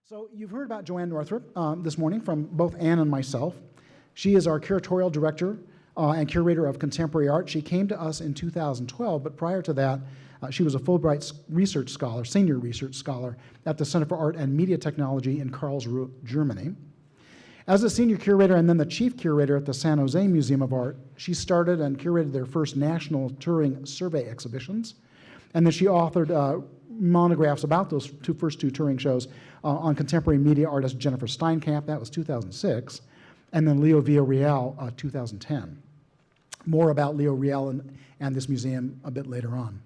So you've heard about JoAnne Northrup this morning from both Anne and myself. She is our curatorial director and curator of contemporary art. She came to us in 2012, but prior to that, she was a Fulbright research scholar, senior research scholar at the Center for Art and Media Technology in Karlsruhe, Germany. As a senior curator and then the chief curator at the San Jose Museum of Art, she started and curated their first national touring survey exhibitions. And then she authored monographs about those first two touring shows on contemporary media artist Jennifer Steinkamp, that was 2006, and then Leo Villarreal, 2010. More about Leo Real and this museum a bit later on.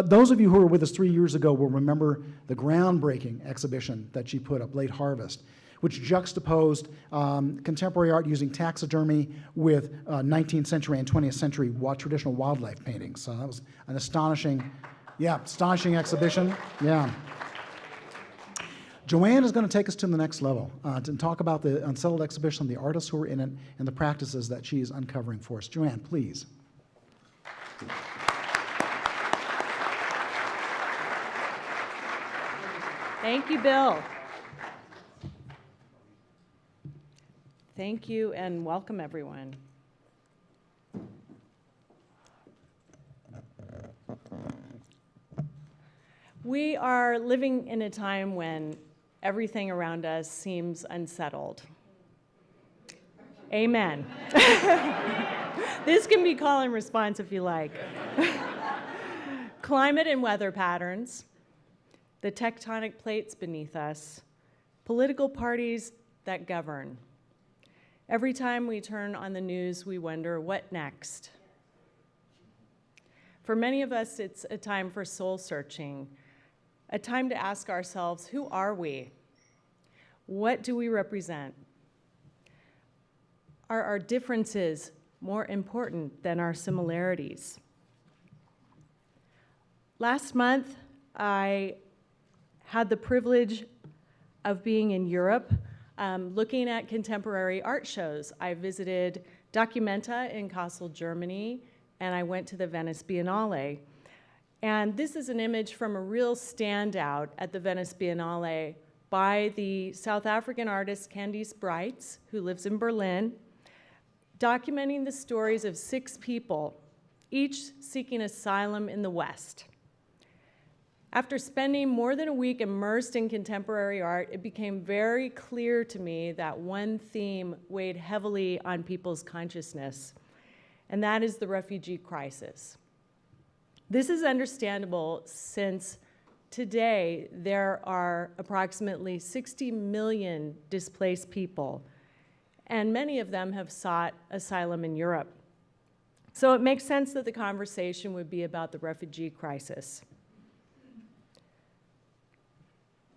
Those of you who were with us 3 years ago will remember the groundbreaking exhibition that she put up, Late Harvest, which juxtaposed contemporary art using taxidermy with 19th century and 20th century traditional wildlife paintings. So that was an astonishing exhibition. Yeah. JoAnne is going to take us to the next level to talk about the Unsettled exhibition, the artists who are in it, and the practices that she is uncovering for us. JoAnne, please. Thank you, Bill. Thank you, and welcome, everyone. We are living in a time when everything around us seems unsettled. Amen. This can be call and response if you like. Climate and weather patterns, the tectonic plates beneath us, political parties that govern. Every time we turn on the news, we wonder, what next? For many of us, it's a time for soul searching, a time to ask ourselves, who are we? What do we represent? Are our differences more important than our similarities? Last month, I had the privilege of being in Europe, looking at contemporary art shows. I visited Documenta in Kassel, Germany, and I went to the Venice Biennale. And this is an image from a real standout at the Venice Biennale by the South African artist Candice Breitz, who lives in Berlin, documenting the stories of 6 people, each seeking asylum in the West. After spending more than a week immersed in contemporary art, it became very clear to me that one theme weighed heavily on people's consciousness, and that is the refugee crisis. This is understandable since today there are approximately 60 million displaced people, and many of them have sought asylum in Europe. So it makes sense that the conversation would be about the refugee crisis.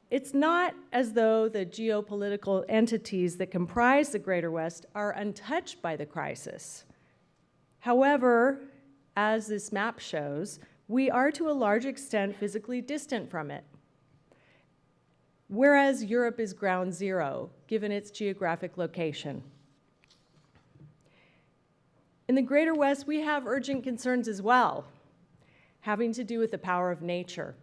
It's not as though the geopolitical entities that comprise the Greater West are untouched by the crisis. However, as this map shows, we are to a large extent physically distant from it, whereas Europe is ground zero, given its geographic location. In the Greater West, we have urgent concerns as well, having to do with the power of nature.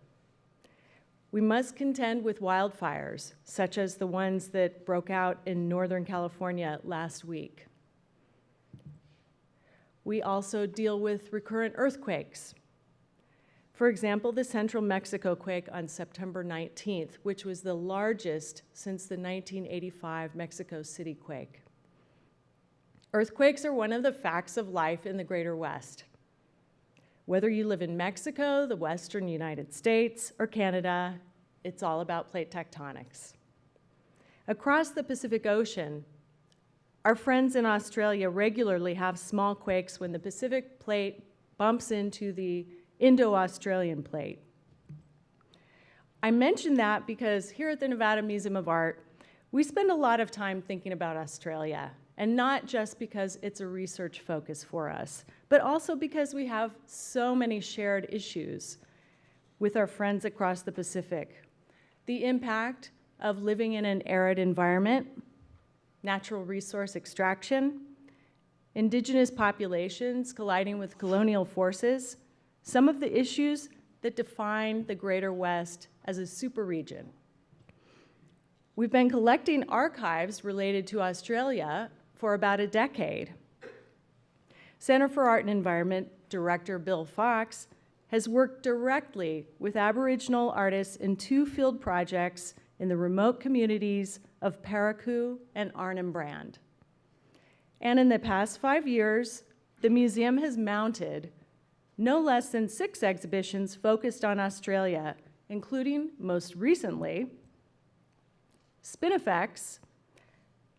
We must contend with wildfires, such as the ones that broke out in Northern California last week. We also deal with recurrent earthquakes. For example, the central Mexico quake on September 19th, which was the largest since the 1985 Mexico City quake. Earthquakes are one of the facts of life in the Greater West. Whether you live in Mexico, the Western United States, or Canada, it's all about plate tectonics. Across the Pacific Ocean, our friends in Australia regularly have small quakes when the Pacific plate bumps into the Indo-Australian plate. I mention that because here at the Nevada Museum of Art, we spend a lot of time thinking about Australia, and not just because it's a research focus for us, but also because we have so many shared issues with our friends across the Pacific. The impact of living in an arid environment, natural resource extraction, indigenous populations colliding with colonial forces, some of the issues that define the Greater West as a super region. We've been collecting archives related to Australia for about a decade. Center for Art and Environment Director Bill Fox has worked directly with Aboriginal artists in 2 field projects in the remote communities of Paraku and Arnhem Brand. And in the past 5 years, the museum has mounted no less than 6 exhibitions focused on Australia, including, most recently, Spinifex,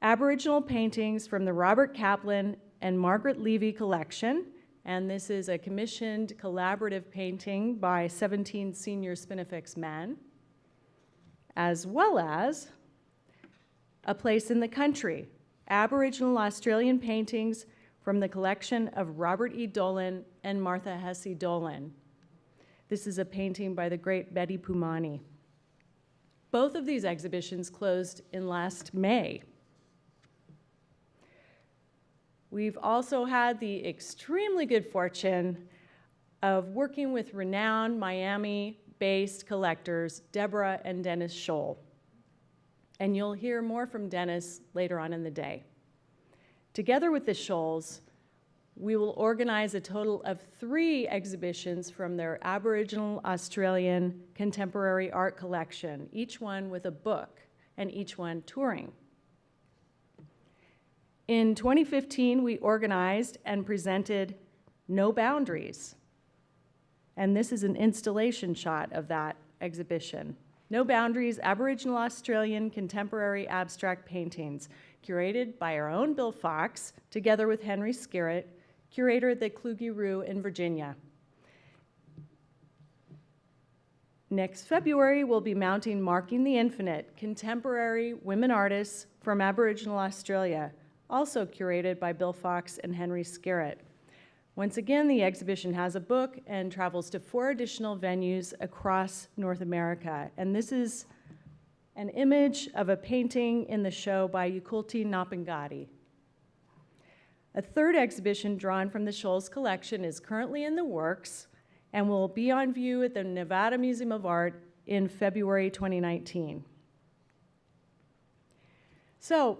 Aboriginal paintings from the Robert Kaplan and Margaret Levy collection, and this is a commissioned collaborative painting by 17 senior Spinifex men, as well as A Place in the Country, Aboriginal Australian paintings from the collection of Robert E. Dolan and Martha Hesse Dolan. This is a painting by the great Betty Pumani. Both of these exhibitions closed in last May. We've also had the extremely good fortune of working with renowned Miami-based collectors, Deborah and Dennis Scholl. And you'll hear more from Dennis later on in the day. Together with the Scholls, we will organize a total of 3 exhibitions from their Aboriginal Australian contemporary art collection, each one with a book and each one touring. In 2015, we organized and presented No Boundaries. And this is an installation shot of that exhibition. No Boundaries, Aboriginal Australian Contemporary Abstract Paintings, curated by our own Bill Fox, together with Henry Skerritt, curator at the Kluge-Ruhe in Virginia. Next February, we'll be mounting Marking the Infinite, Contemporary Women Artists from Aboriginal Australia, also curated by Bill Fox and Henry Skerritt. Once again, the exhibition has a book and travels to 4 additional venues across North America. And this is an image of a painting in the show by Yukulti Napangati. A 3rd exhibition drawn from the Scholls collection is currently in the works and will be on view at the Nevada Museum of Art in February 2019. So,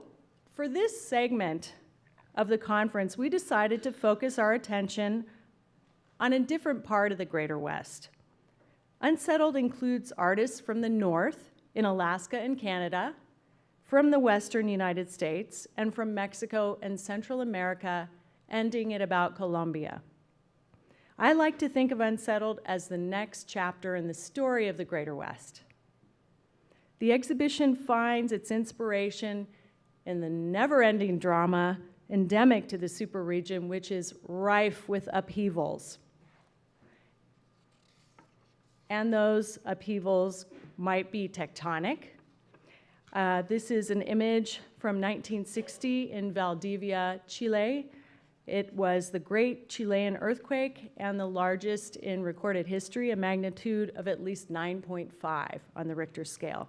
for this segment of the conference, we decided to focus our attention on a different part of the Greater West. Unsettled includes artists from the North, in Alaska and Canada, from the Western United States, and from Mexico and Central America, ending at about Colombia. I like to think of Unsettled as the next chapter in the story of the Greater West. The exhibition finds its inspiration in the never-ending drama endemic to the superregion, which is rife with upheavals. And those upheavals might be tectonic. This is an image from 1960 in Valdivia, Chile. It was the great Chilean earthquake and the largest in recorded history, a magnitude of at least 9.5 on the Richter scale.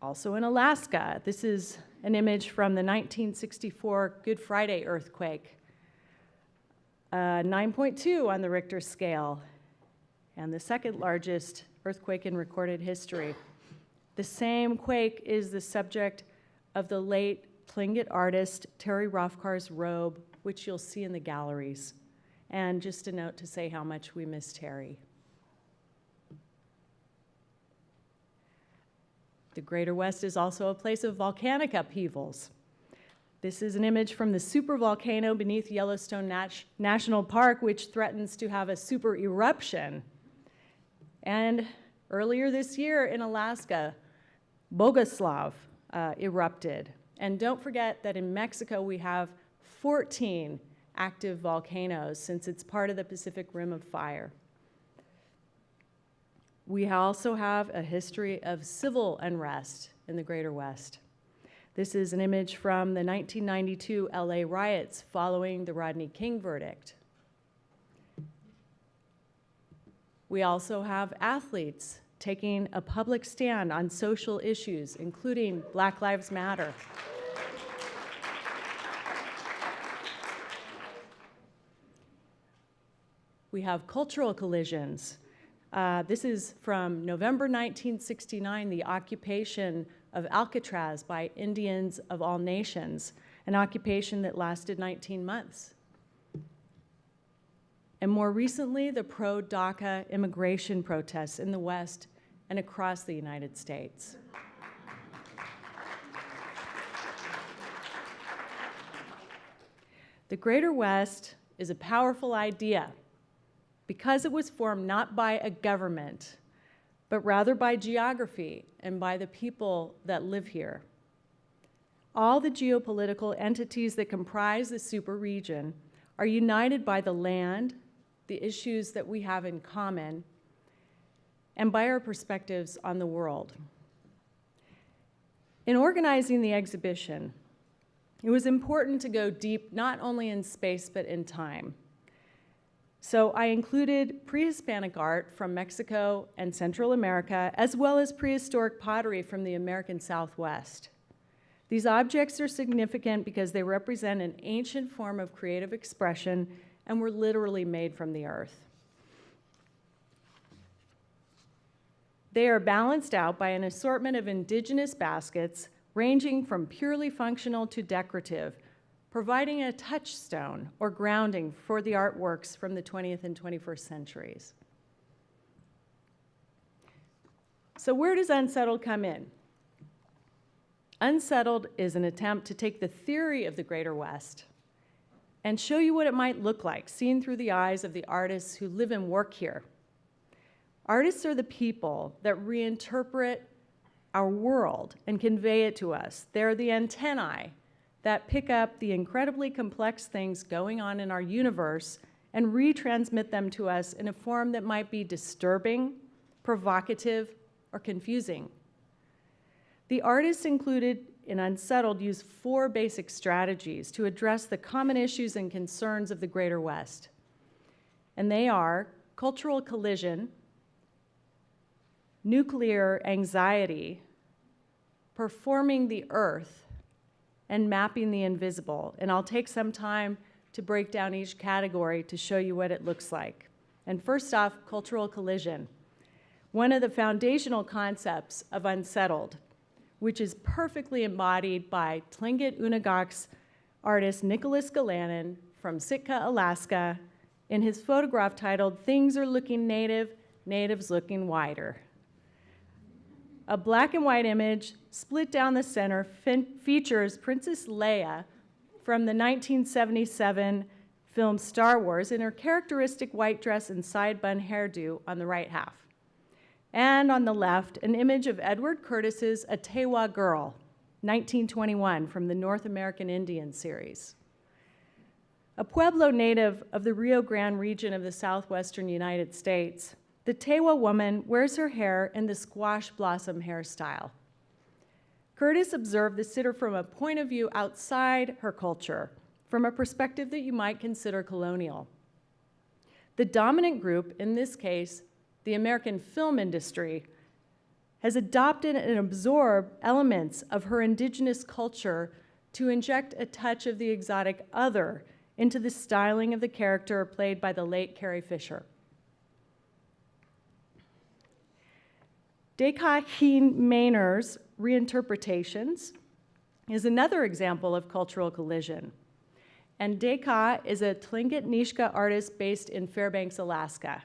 Also in Alaska, this is an image from the 1964 Good Friday earthquake, 9.2 on the Richter scale, and the 2nd largest earthquake in recorded history. The same quake is the subject of the late Tlingit artist Terry Rothkar's robe, which you'll see in the galleries. And just a note to say how much we miss Terry. The Greater West is also a place of volcanic upheavals. This is an image from the supervolcano beneath Yellowstone National Park, which threatens to have a super eruption. And earlier this year in Alaska, Bogoslav erupted. And don't forget that in Mexico we have 14 active volcanoes since it's part of the Pacific Rim of Fire. We also have a history of civil unrest in the Greater West. This is an image from the 1992 LA riots following the Rodney King verdict. We also have athletes taking a public stand on social issues, including Black Lives Matter. We have cultural collisions. This is from November 1969, the occupation of Alcatraz by Indians of all nations, an occupation that lasted 19 months. And more recently, the pro-DACA immigration protests in the West and across the United States. The Greater West is a powerful idea because it was formed not by a government, but rather by geography and by the people that live here. All the geopolitical entities that comprise the superregion are united by the land, the issues that we have in common, and by our perspectives on the world. In organizing the exhibition, it was important to go deep not only in space but in time. So I included pre-Hispanic art from Mexico and Central America, as well as prehistoric pottery from the American Southwest. These objects are significant because they represent an ancient form of creative expression and were literally made from the earth. They are balanced out by an assortment of indigenous baskets ranging from purely functional to decorative, providing a touchstone or grounding for the artworks from the 20th and 21st centuries. So where does Unsettled come in? Unsettled is an attempt to take the theory of the Greater West and show you what it might look like, seen through the eyes of the artists who live and work here. Artists are the people that reinterpret our world and convey it to us. They're the antennae that pick up the incredibly complex things going on in our universe and retransmit them to us in a form that might be disturbing, provocative, or confusing. The artists included in Unsettled use 4 basic strategies to address the common issues and concerns of the Greater West. And they are cultural collision, nuclear anxiety, performing the earth, and mapping the invisible. And I'll take some time to break down each category to show you what it looks like. And first off, cultural collision. One of the foundational concepts of Unsettled, which is perfectly embodied by Tlingit Unagak's artist Nicholas Galanin from Sitka, Alaska, in his photograph titled, "Things Are Looking Native, Natives Looking Wider." A black and white image, split down the center, features Princess Leia from the 1977 film Star Wars in her characteristic white dress and side bun hairdo on the right half. And on the left, an image of Edward Curtis's A Tewa Girl, 1921, from the North American Indian series. A Pueblo native of the Rio Grande region of the southwestern United States, the Tewa woman wears her hair in the squash blossom hairstyle. Curtis observed the sitter from a point of view outside her culture, from a perspective that you might consider colonial. The dominant group, in this case, the American film industry, has adopted and absorbed elements of her indigenous culture to inject a touch of the exotic other into the styling of the character played by the late Carrie Fisher. Dekaheen Mainer's reinterpretations is another example of cultural collision. And Deka is a Tlingit Nishka artist based in Fairbanks, Alaska.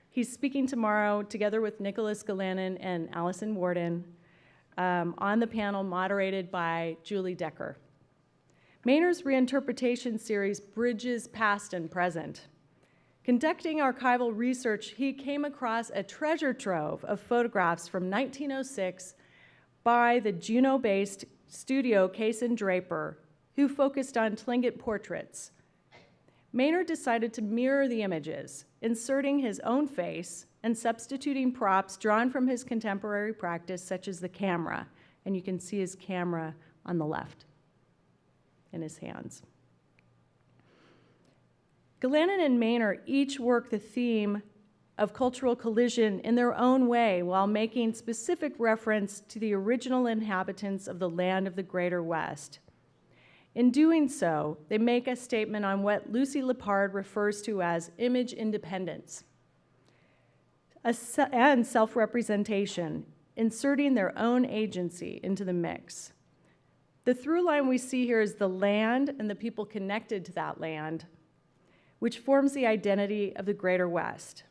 He's speaking tomorrow together with Nicholas Galanin and Allison Warden on the panel moderated by Julie Decker. Mainer's reinterpretation series bridges past and present. Conducting archival research, he came across a treasure trove of photographs from 1906 by the Juneau-based studio Case and Draper, who focused on Tlingit portraits. Maynard decided to mirror the images, inserting his own face and substituting props drawn from his contemporary practice, such as the camera. And you can see his camera on the left in his hands. Galanin and Maynard each work the theme of cultural collision in their own way while making specific reference to the original inhabitants of the land of the Greater West. In doing so, they make a statement on what Lucy Lepard refers to as image independence. and self-representation, inserting their own agency into the mix. The through line we see here is the land and the people connected to that land, which forms the identity of the Greater West.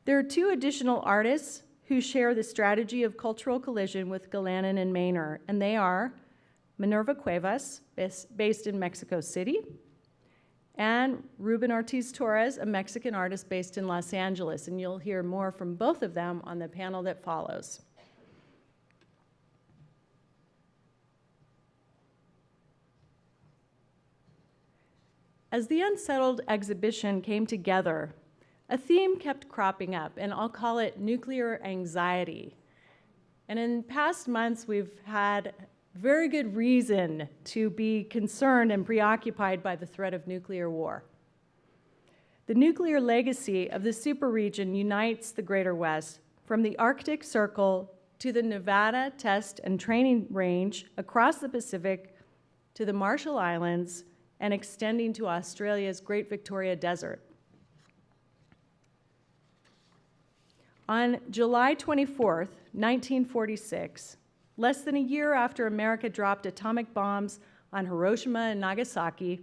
There are two additional artists who share the strategy of cultural collision with Galanin and Maynor, and they are Minerva Cuevas, based in Mexico City, and Ruben Ortiz Torres, a Mexican artist based in Los Angeles, and you'll hear more from both of them on the panel that follows. As the Unsettled exhibition came together, a theme kept cropping up, and I'll call it nuclear anxiety. And in past months, we've had very good reason to be concerned and preoccupied by the threat of nuclear war. The nuclear legacy of the superregion unites the Greater West from the Arctic Circle to the Nevada Test and Training Range across the Pacific to the Marshall Islands and extending to Australia's Great Victoria Desert. On July 24th, 1946, less than a year after America dropped atomic bombs on Hiroshima and Nagasaki,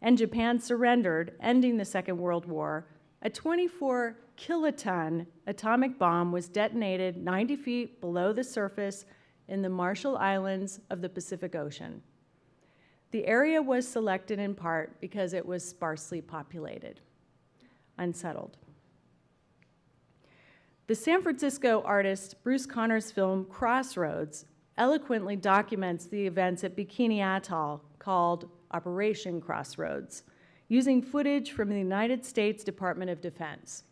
and Japan surrendered, ending the Second World War, a 24-kiloton atomic bomb was detonated 90 feet below the surface in the Marshall Islands of the Pacific Ocean. The area was selected in part because it was sparsely populated, unsettled. The San Francisco artist Bruce Conner's film Crossroads eloquently documents the events at Bikini Atoll called Operation Crossroads, using footage from the United States Department of Defense.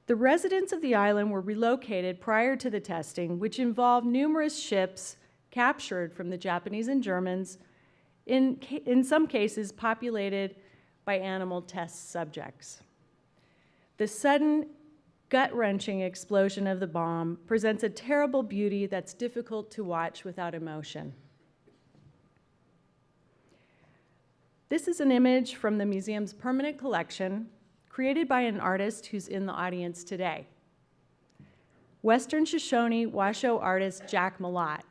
The residents of the island were relocated prior to the testing, which involved numerous ships captured from the Japanese and Germans, in some cases populated by animal test subjects. The sudden, gut-wrenching explosion of the bomb presents a terrible beauty that's difficult to watch without emotion. This is an image from the museum's permanent collection, created by an artist who's in the audience today. Western Shoshone Washoe artist Jack Malott.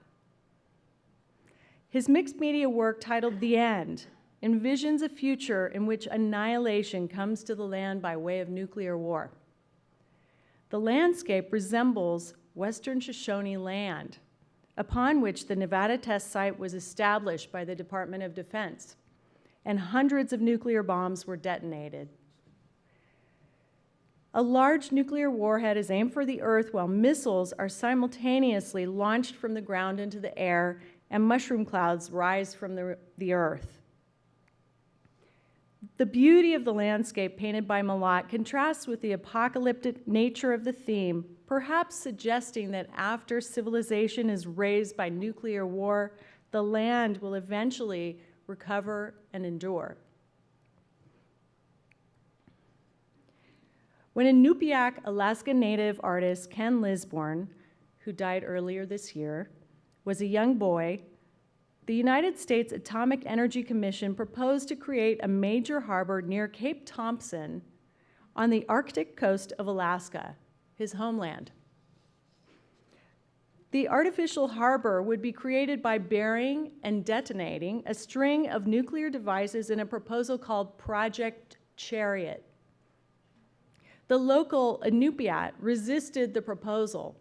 His mixed media work titled The End envisions a future in which annihilation comes to the land by way of nuclear war. The landscape resembles Western Shoshone land, upon which the Nevada test site was established by the Department of Defense, and hundreds of nuclear bombs were detonated. A large nuclear warhead is aimed for the Earth while missiles are simultaneously launched from the ground into the air and mushroom clouds rise from the Earth. The beauty of the landscape painted by Malott contrasts with the apocalyptic nature of the theme, perhaps suggesting that after civilization is razed by nuclear war, the land will eventually recover and endure. When Inupiaq, Alaska Native artist Ken Lisborn, who died earlier this year, was a young boy, the United States Atomic Energy Commission proposed to create a major harbor near Cape Thompson on the Arctic coast of Alaska, his homeland. The artificial harbor would be created by burying and detonating a string of nuclear devices in a proposal called Project Chariot. The local Inupiat resisted the proposal,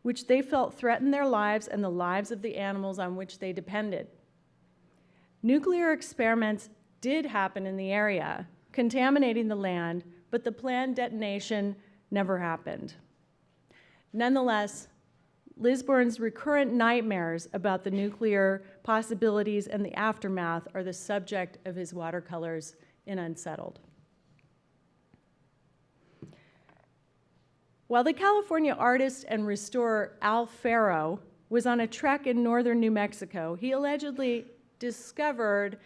which they felt threatened their lives and the lives of the animals on which they depended. Nuclear experiments did happen in the area, contaminating the land, but the planned detonation never happened. Nonetheless, Lisborn's recurrent nightmares about the nuclear possibilities and the aftermath are the subject of his watercolors in Unsettled. While the California artist and restorer Al Farrow was on a trek in northern New Mexico, he allegedly discovered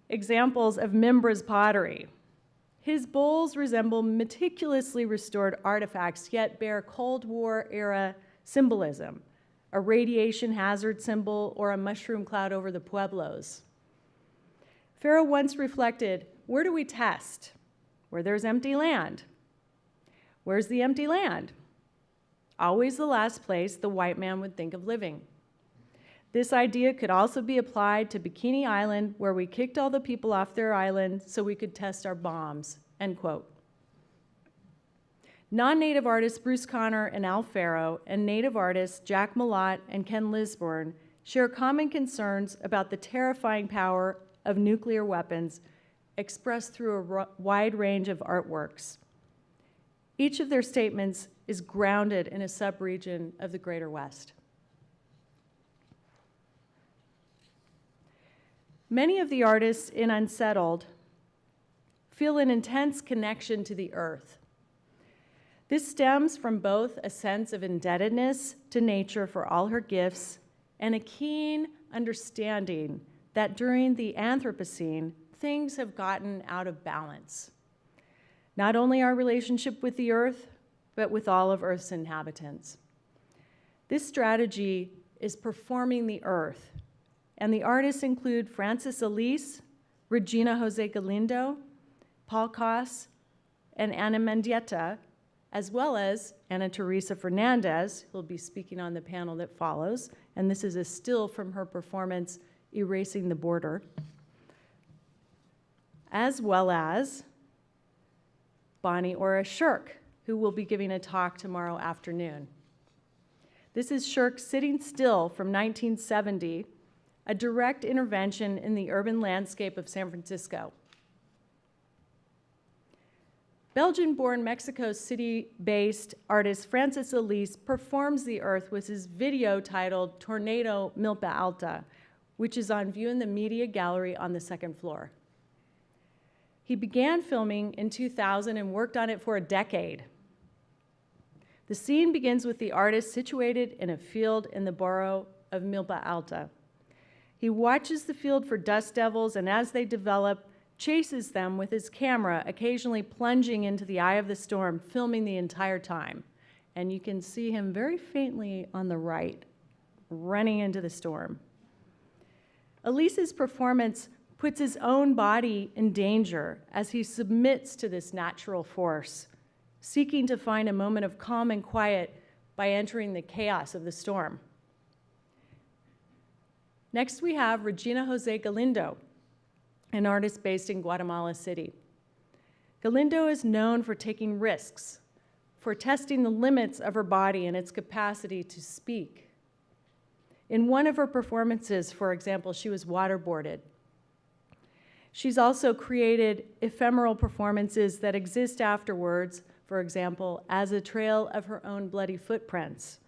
examples of Mimbres pottery. His bowls resemble meticulously restored artifacts, yet bear Cold War era symbolism, a radiation hazard symbol or a mushroom cloud over the Pueblos. Farrow once reflected, where do we test? Where there's empty land. Where's the empty land? Always the last place the white man would think of living. This idea could also be applied to Bikini Island, where we kicked all the people off their island so we could test our bombs, end quote. Non-native artists Bruce Conner and Al Farrow and native artists Jack Malott and Ken Lisburn share common concerns about the terrifying power of nuclear weapons expressed through a wide range of artworks. Each of their statements is grounded in a sub-region of the Greater West. Many of the artists in Unsettled feel an intense connection to the earth. This stems from both a sense of indebtedness to nature for all her gifts and a keen understanding that during the Anthropocene, things have gotten out of balance. Not only our relationship with the earth, but with all of Earth's inhabitants. This strategy is performing the earth, and the artists include Francis Elise, Regina Jose Galindo, Paul Koss, and Ana Mendieta, as well as Ana Teresa Fernandez, who will be speaking on the panel that follows, and this is a still from her performance, Erasing the Border, as well as Bonnie Ora Shirk, who will be giving a talk tomorrow afternoon. This is Shirk Sitting Still from 1970, a direct intervention in the urban landscape of San Francisco. Belgian-born Mexico City-based artist Francis Elise performs the earth with his video titled Tornado Milpa Alta, which is on view in the media gallery on the second floor. He began filming in 2000 and worked on it for a decade. The scene begins with the artist situated in a field in the borough of Milpa Alta. He watches the field for dust devils, and as they develop, chases them with his camera, occasionally plunging into the eye of the storm, filming the entire time. And you can see him very faintly on the right, running into the storm. Elise's performance puts his own body in danger as he submits to this natural force, seeking to find a moment of calm and quiet by entering the chaos of the storm. Next, we have Regina Jose Galindo, an artist based in Guatemala City. Galindo is known for taking risks, for testing the limits of her body and its capacity to speak. In one of her performances, for example, she was waterboarded. She's also created ephemeral performances that exist afterwards, for example, as a trail of her own bloody footprints,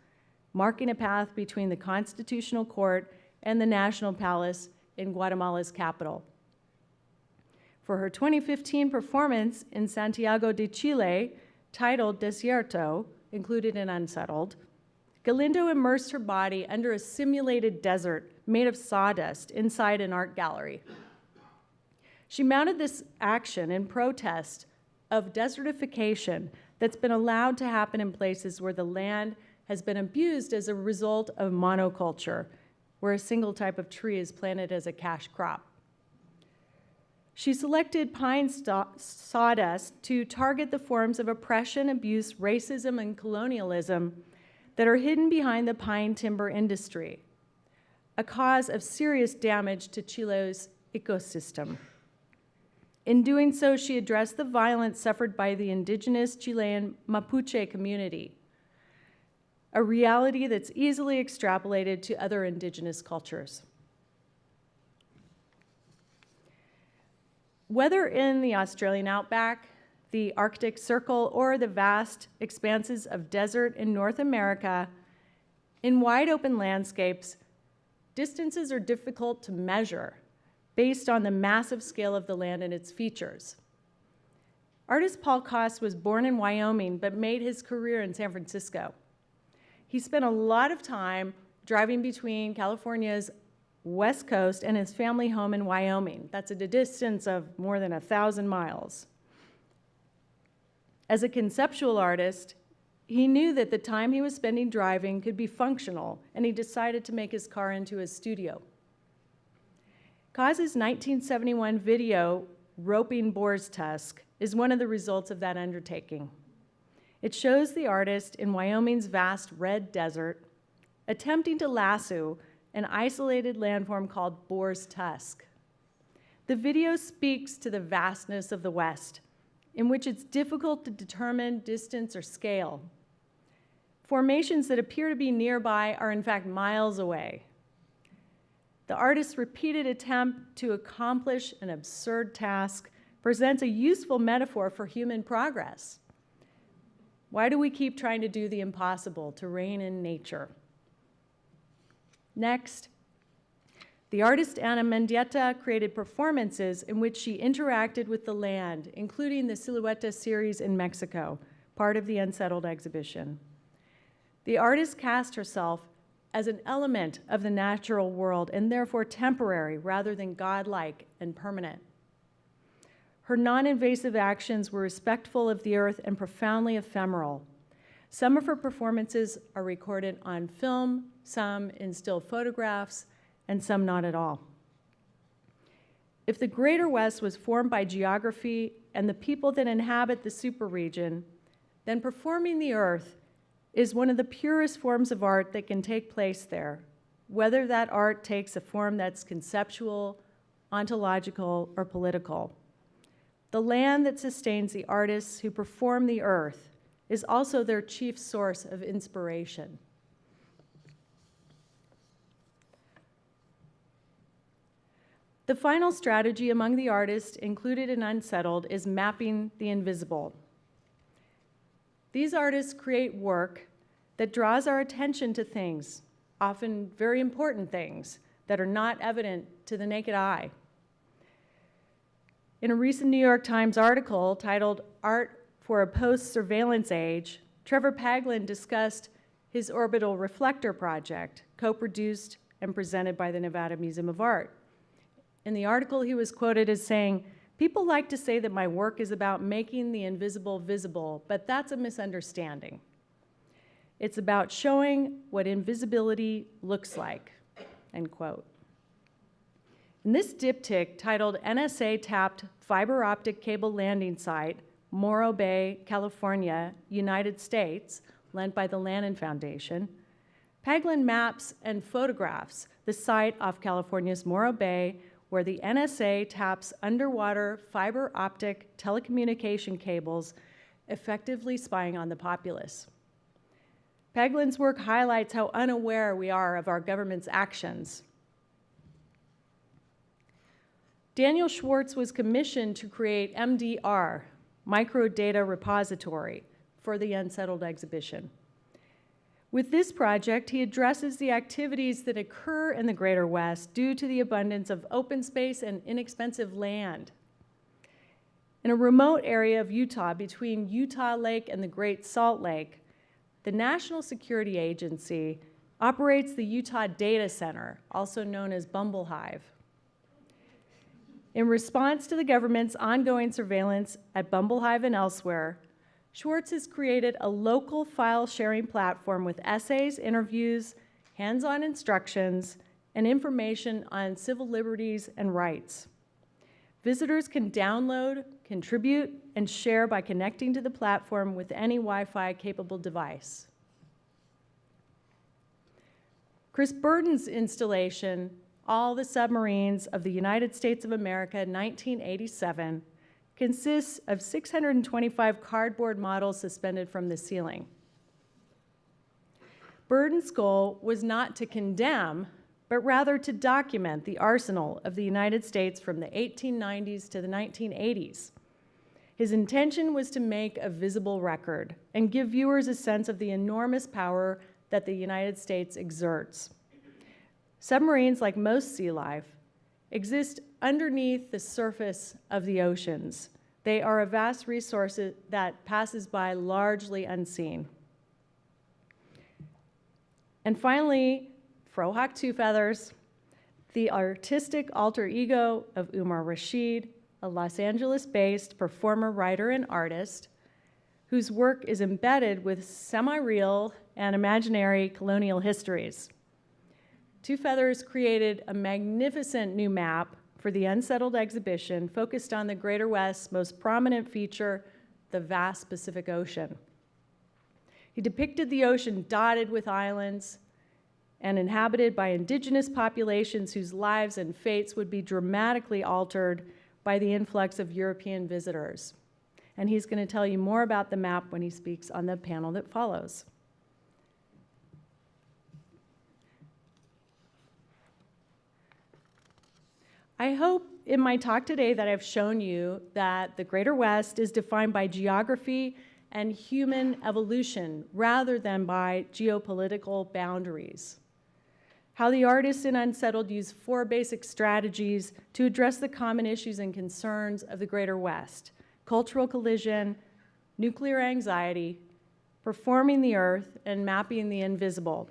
marking a path between the Constitutional Court and the National Palace in Guatemala's capital. For her 2015 performance in Santiago de Chile, titled Desierto, included in Unsettled, Galindo immersed her body under a simulated desert made of sawdust inside an art gallery. She mounted this action in protest of desertification that's been allowed to happen in places where the land has been abused as a result of monoculture, where a single type of tree is planted as a cash crop. She selected pine sawdust to target the forms of oppression, abuse, racism, and colonialism that are hidden behind the pine timber industry, a cause of serious damage to Chile's ecosystem. In doing so, she addressed the violence suffered by the indigenous Chilean Mapuche community, a reality that's easily extrapolated to other indigenous cultures. Whether in the Australian outback, the Arctic Circle, or the vast expanses of desert in North America, in wide open landscapes, distances are difficult to measure based on the massive scale of the land and its features. Artist Paul Koss was born in Wyoming, but made his career in San Francisco. He spent a lot of time driving between California's West Coast and his family home in Wyoming. That's at a distance of more than 1,000 miles. As a conceptual artist, he knew that the time he was spending driving could be functional, and he decided to make his car into his studio. Koss's 1971 video, Roping Boar's Tusk, is one of the results of that undertaking. It shows the artist in Wyoming's vast red desert attempting to lasso an isolated landform called Boar's Tusk. The video speaks to the vastness of the West, in which it's difficult to determine distance or scale. Formations that appear to be nearby are in fact miles away. The artist's repeated attempt to accomplish an absurd task presents a useful metaphor for human progress. Why do we keep trying to do the impossible, to rein in nature? Next, the artist Ana Mendieta created performances in which she interacted with the land, including the Silueta series in Mexico, part of the Unsettled exhibition. The artist cast herself as an element of the natural world and therefore temporary rather than godlike and permanent. Her non-invasive actions were respectful of the earth and profoundly ephemeral. Some of her performances are recorded on film, some in still photographs, and some not at all. If the Greater West was formed by geography and the people that inhabit the superregion, then performing the earth is one of the purest forms of art that can take place there, whether that art takes a form that's conceptual, ontological, or political. The land that sustains the artists who perform the earth is also their chief source of inspiration. The final strategy among the artists included in Unsettled is mapping the invisible. These artists create work that draws our attention to things, often very important things, that are not evident to the naked eye. In a recent New York Times article titled "Art for a Post-Surveillance Age," Trevor Paglen discussed his orbital reflector project, co-produced and presented by the Nevada Museum of Art. In the article, he was quoted as saying, "People like to say that my work is about making the invisible visible, but that's a misunderstanding. It's about showing what invisibility looks like," end quote. In this diptych titled "NSA Tapped Fiber Optic Cable Landing Site, Morro Bay, California, United States," lent by the Lannan Foundation, Paglen maps and photographs the site off California's Morro Bay where the NSA taps underwater fiber optic telecommunication cables, effectively spying on the populace. Paglen's work highlights how unaware we are of our government's actions. Daniel Schwartz was commissioned to create MDR, Microdata Repository, for the Unsettled exhibition. With this project, he addresses the activities that occur in the Greater West due to the abundance of open space and inexpensive land. In a remote area of Utah between Utah Lake and the Great Salt Lake, the National Security Agency operates the Utah Data Center, also known as Bumble Hive. In response to the government's ongoing surveillance at Bumble Hive and elsewhere, Schwartz has created a local file sharing platform with essays, interviews, hands-on instructions, and information on civil liberties and rights. Visitors can download, contribute, and share by connecting to the platform with any Wi-Fi capable device. Chris Burden's installation, All the Submarines of the United States of America, 1987, consists of 625 cardboard models suspended from the ceiling. Burden's goal was not to condemn, but rather to document the arsenal of the United States from the 1890s to the 1980s. His intention was to make a visible record and give viewers a sense of the enormous power that the United States exerts. Submarines, like most sea life, exist underneath the surface of the oceans. They are a vast resource that passes by largely unseen. And finally, Frohawk Two Feathers, the artistic alter ego of Umar Rashid, a Los Angeles-based performer, writer, and artist whose work is embedded with semi-real and imaginary colonial histories. Two Feathers created a magnificent new map for the Unsettled exhibition focused on the Greater West's most prominent feature, the vast Pacific Ocean. He depicted the ocean dotted with islands and inhabited by indigenous populations whose lives and fates would be dramatically altered by the influx of European visitors. And he's going to tell you more about the map when he speaks on the panel that follows. I hope in my talk today that I've shown you that the Greater West is defined by geography and human evolution rather than by geopolitical boundaries. How the artists in Unsettled use 4 basic strategies to address the common issues and concerns of the Greater West: cultural collision, nuclear anxiety, performing the earth, and mapping the invisible.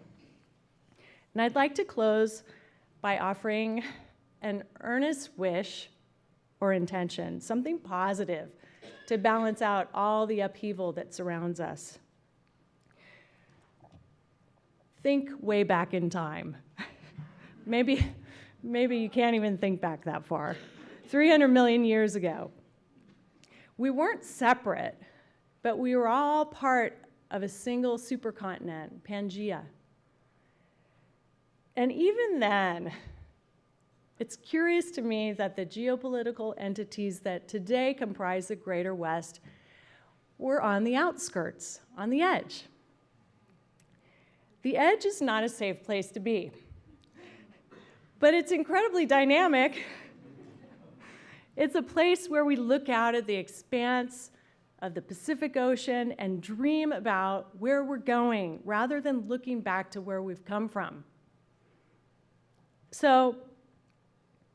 And I'd like to close by offering an earnest wish or intention, something positive to balance out all the upheaval that surrounds us. Think way back in time. Maybe you can't even think back that far. 300 million years ago. We weren't separate, but we were all part of a single supercontinent, Pangaea. And even then, it's curious to me that the geopolitical entities that today comprise the Greater West were on the outskirts, on the edge. The edge is not a safe place to be, but it's incredibly dynamic. It's a place where we look out at the expanse of the Pacific Ocean and dream about where we're going rather than looking back to where we've come from. So,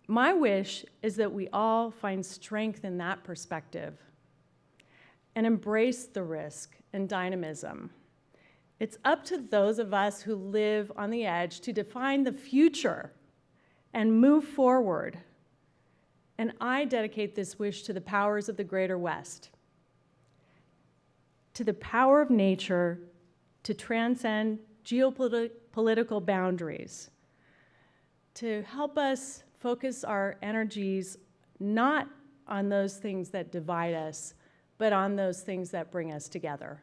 my wish is that we all find strength in that perspective and embrace the risk and dynamism. It's up to those of us who live on the edge to define the future and move forward. And I dedicate this wish to the powers of the Greater West, to the power of nature to transcend geopolitical boundaries, to help us focus our energies not on those things that divide us, but on those things that bring us together.